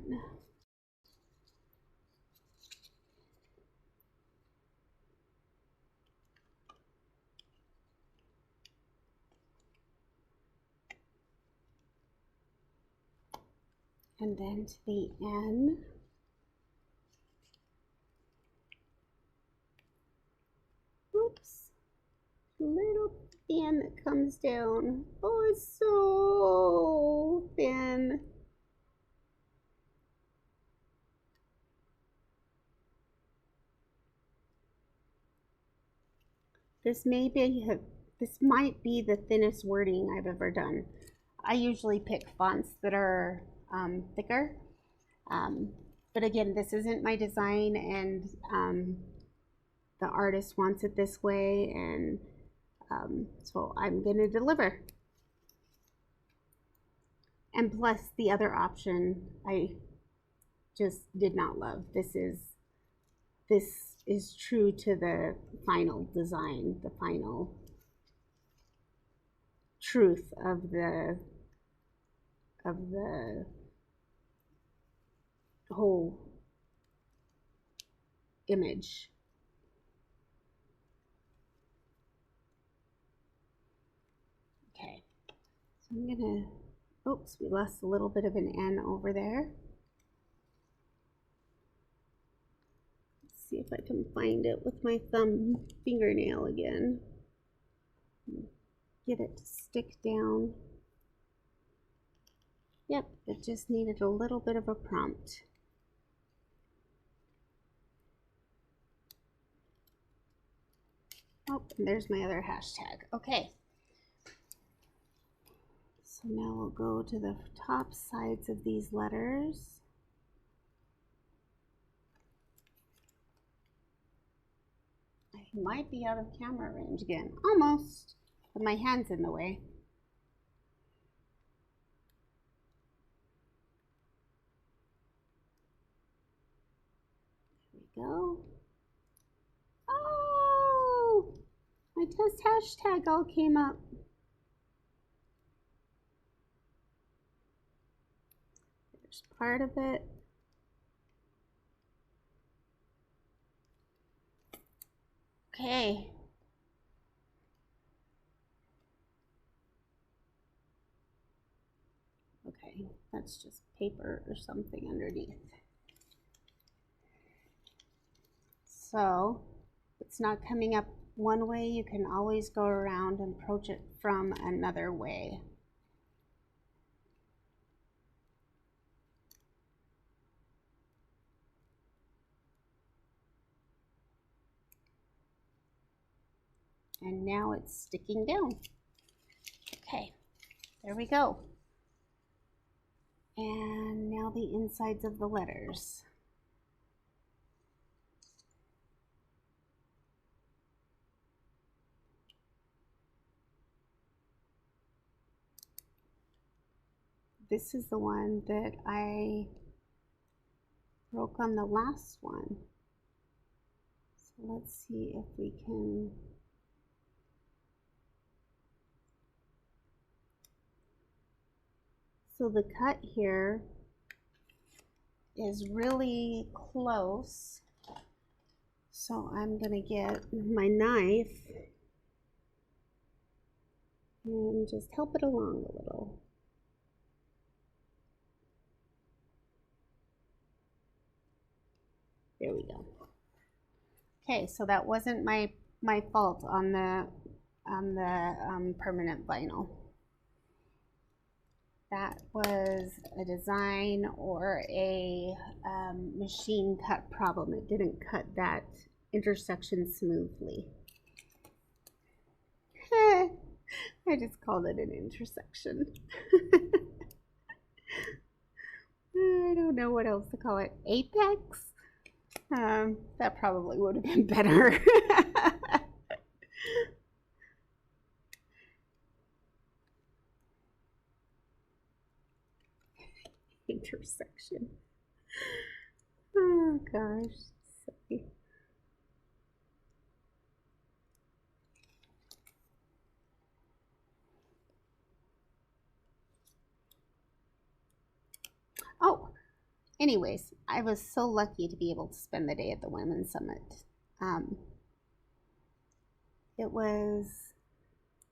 And then to the N. Oops. Little fan that comes down. Oh, it's so thin. This might be the thinnest wording I've ever done. I usually pick fonts that are thicker. But again, this isn't my design, and the artist wants it this way, and so I'm going to deliver. And plus the other option I just did not love. This is true to the final design, the final truth of the whole image. So I'm gonna, oops, we lost a little bit of an N over there. Let's see if I can find it with my thumb fingernail again. Get it to stick down. Yep, it just needed a little bit of a prompt. Oh, and there's my other hashtag. Okay. So now we'll go to the top sides of these letters. I might be out of camera range again. Almost. But my hand's in the way. There we go. Oh! My test hashtag all came up. There's part of it. Okay. Okay, that's just paper or something underneath. So, if it's not coming up one way, you can always go around and approach it from another way. And now it's sticking down. Okay, there we go. And now the insides of the letters. This is the one that I broke on the last one. So let's see if we can. So the cut here is really close. So I'm gonna get my knife and just help it along a little. There we go. Okay, so that wasn't my fault on the permanent vinyl. That was a design or a machine cut problem. It didn't cut that intersection smoothly. I just called it an intersection. I don't know what else to call it. Apex? That probably would have been better. Intersection. Oh gosh, sorry. Oh, anyways, I was so lucky to be able to spend the day at the Women's Summit. It was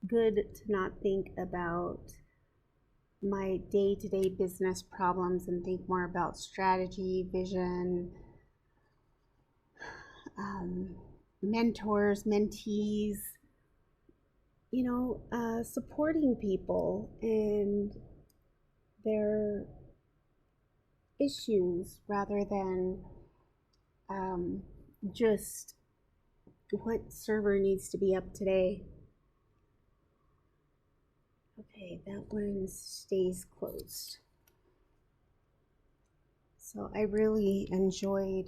good to not think about my day-to-day business problems and think more about strategy, vision, mentors, mentees, you know, supporting people and their issues rather than just what server needs to be up today. Okay, that one stays closed. So I really enjoyed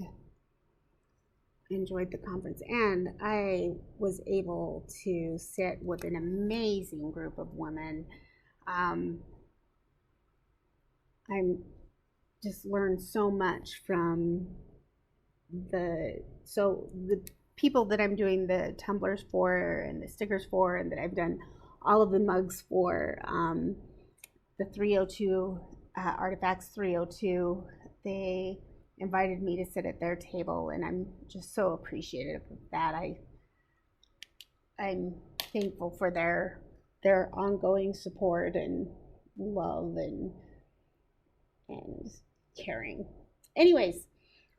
the conference, and I was able to sit with an amazing group of women. I'm just learned so much from the people that I'm doing the tumblers for and the stickers for, and that I've done all of the mugs for. The 302 Artifacts 302, they invited me to sit at their table, and I'm just so appreciative of that. I'm thankful for their their ongoing support and love and caring. Anyways,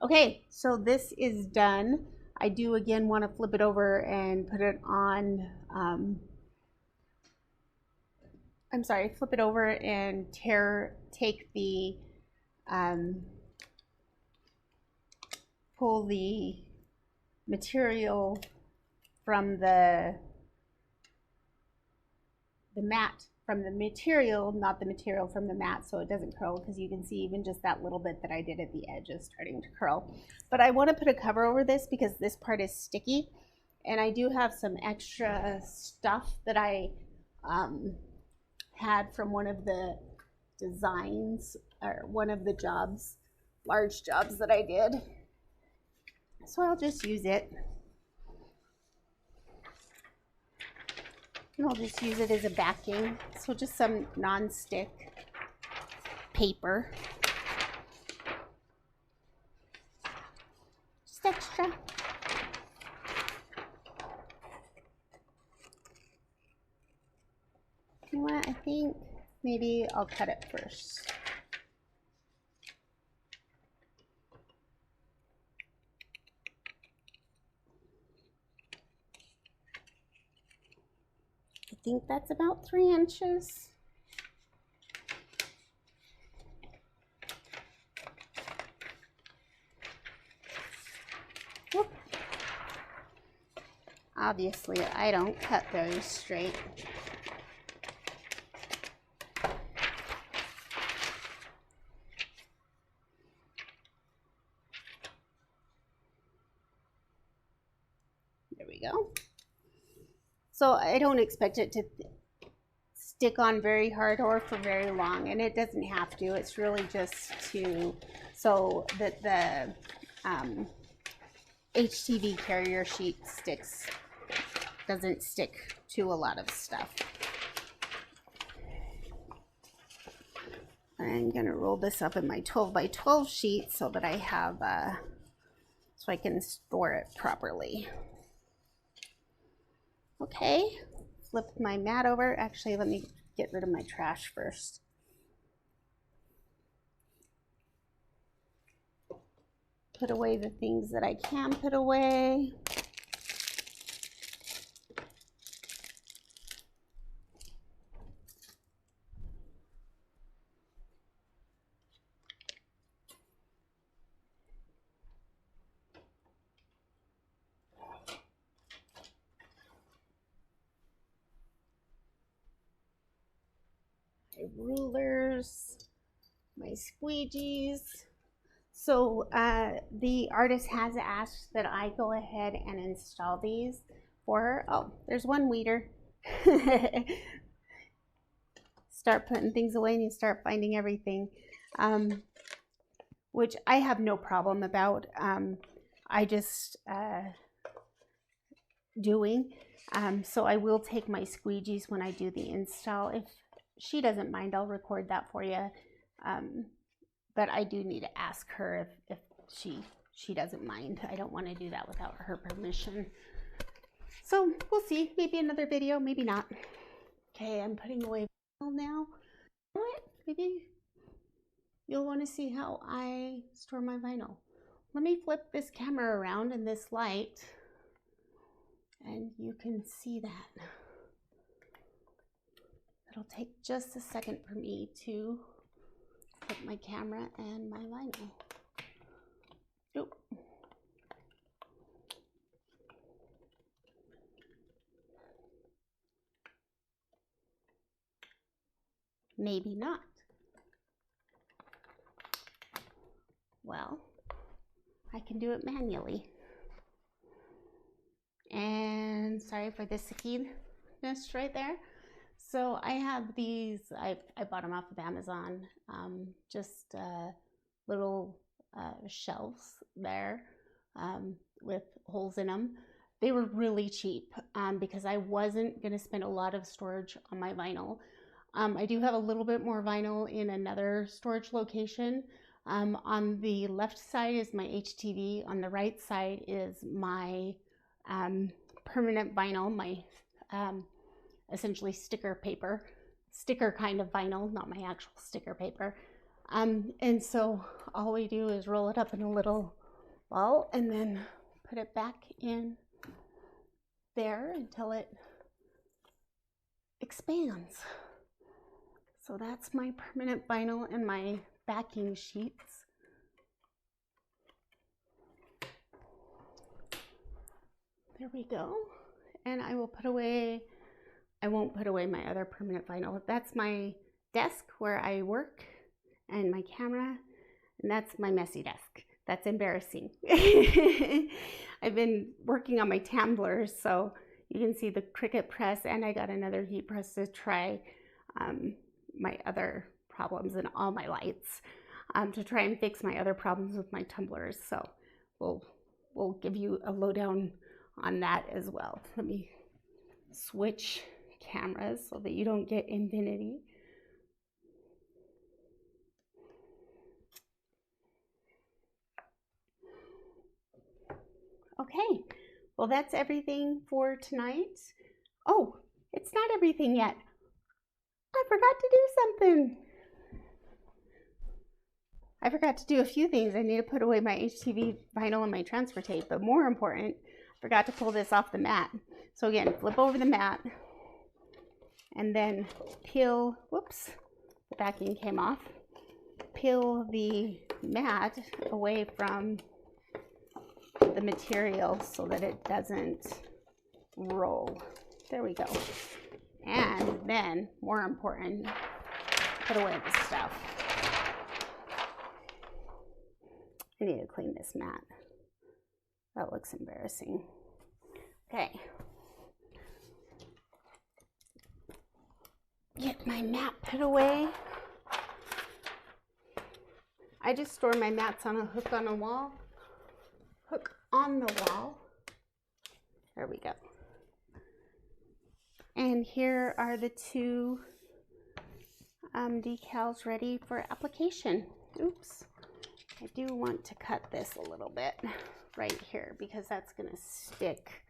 okay, so this is done. I do again want to flip it over and put it on, flip it over and take the, pull the material from the mat from the material, not the material from the mat, so it doesn't curl, because you can see even just that little bit that I did at the edge is starting to curl. But I want to put a cover over this because this part is sticky, and I do have some extra stuff that I had from one of the designs or one of the jobs, large jobs that I did. So I'll just use it. And I'll just use it as a backing. So just some non-stick paper. Just extra. You know what? I think maybe I'll cut it first. I think that's about 3 inches. Whoop. Obviously, I don't cut those straight. There we go. So I don't expect it to stick on very hard or for very long, and it doesn't have to. It's really just so that the HTV carrier sheet doesn't stick to a lot of stuff. I'm gonna roll this up in my 12 by 12 sheet so that I have, so I can store it properly. Okay, flip my mat over. Actually, let me get rid of my trash first. Put away the things that I can put away. My rulers, my squeegees. So the artist has asked that I go ahead and install these for her. Oh, there's one weeder. Start putting things away and you start finding everything, which I have no problem about. I just doing. So I will take my squeegees when I do the install. If she doesn't mind, I'll record that for you. But I do need to ask her if she doesn't mind. I don't want to do that without her permission. So we'll see. Maybe another video, maybe not. Okay, I'm putting away vinyl now. You know what? Maybe you'll want to see how I store my vinyl. Let me flip this camera around in this light, and you can see that. It'll take just a second for me to put my camera and my vinyl. Oop. Maybe not. Well, I can do it manually. And sorry for the stickiness right there. So I have these, I bought them off of Amazon, just little shelves there with holes in them. They were really cheap because I wasn't going to spend a lot of storage on my vinyl. I do have a little bit more vinyl in another storage location. On the left side is my HTV. On the right side is my permanent vinyl, my essentially sticker paper, sticker kind of vinyl, not my actual sticker paper. And so all we do is roll it up in a little ball and then put it back in there until it expands. So that's my permanent vinyl and my backing sheets. There we go. And I will put away, I won't put away my other permanent vinyl. That's my desk where I work and my camera, and that's my messy desk. That's embarrassing. I've been working on my tumblers, so you can see the Cricut press, and I got another heat press to try my other problems and all my lights to try and fix my other problems with my tumblers. So we'll give you a lowdown on that as well. Let me switch cameras so that you don't get infinity. Okay, well, that's everything for tonight. Oh, it's not everything yet. I forgot to do something. I forgot to do a few things. I need to put away my HTV vinyl and my transfer tape, but more important, I forgot to pull this off the mat. So again, flip over the mat and then peel, whoops, the backing came off. Peel the mat away from the material so that it doesn't roll. There we go. And then, more important, put away the stuff. I need to clean this mat. That looks embarrassing. Okay. Get my mat put away. I just store my mats on a hook on a wall. Hook on the wall. There we go. And here are the two decals ready for application. Oops. I do want to cut this a little bit right here because that's going to stick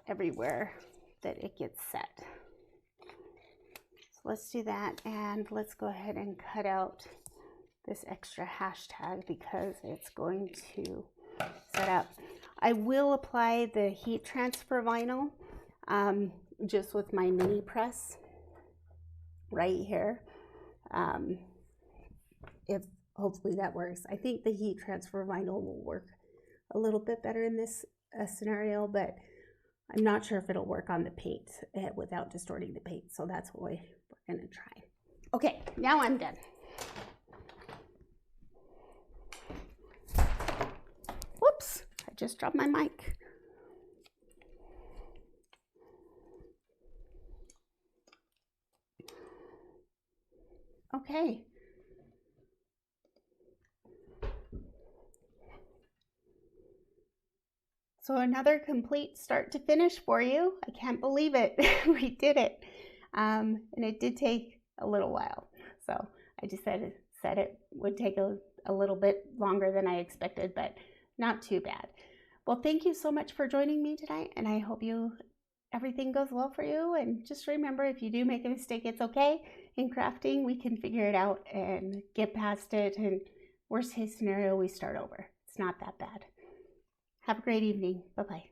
everywhere that it gets set. So let's do that, and let's go ahead and cut out this extra hashtag because it's going to set up. I will apply the heat transfer vinyl just with my mini press right here. If hopefully that works. I think the heat transfer vinyl will work a little bit better in this scenario, but I'm not sure if it'll work on the paint without distorting the paint. So that's what we're gonna try. Okay, now I'm done. Whoops, I just dropped my mic. Okay. So another complete start to finish for you. I can't believe it. We did it. And it did take a little while. So I just said it would take a little bit longer than I expected, but not too bad. Well, thank you so much for joining me tonight, and I hope everything goes well for you. And just remember, if you do make a mistake, it's okay. In crafting, we can figure it out and get past it. And worst case scenario, we start over. It's not that bad. Have a great evening. Bye-bye.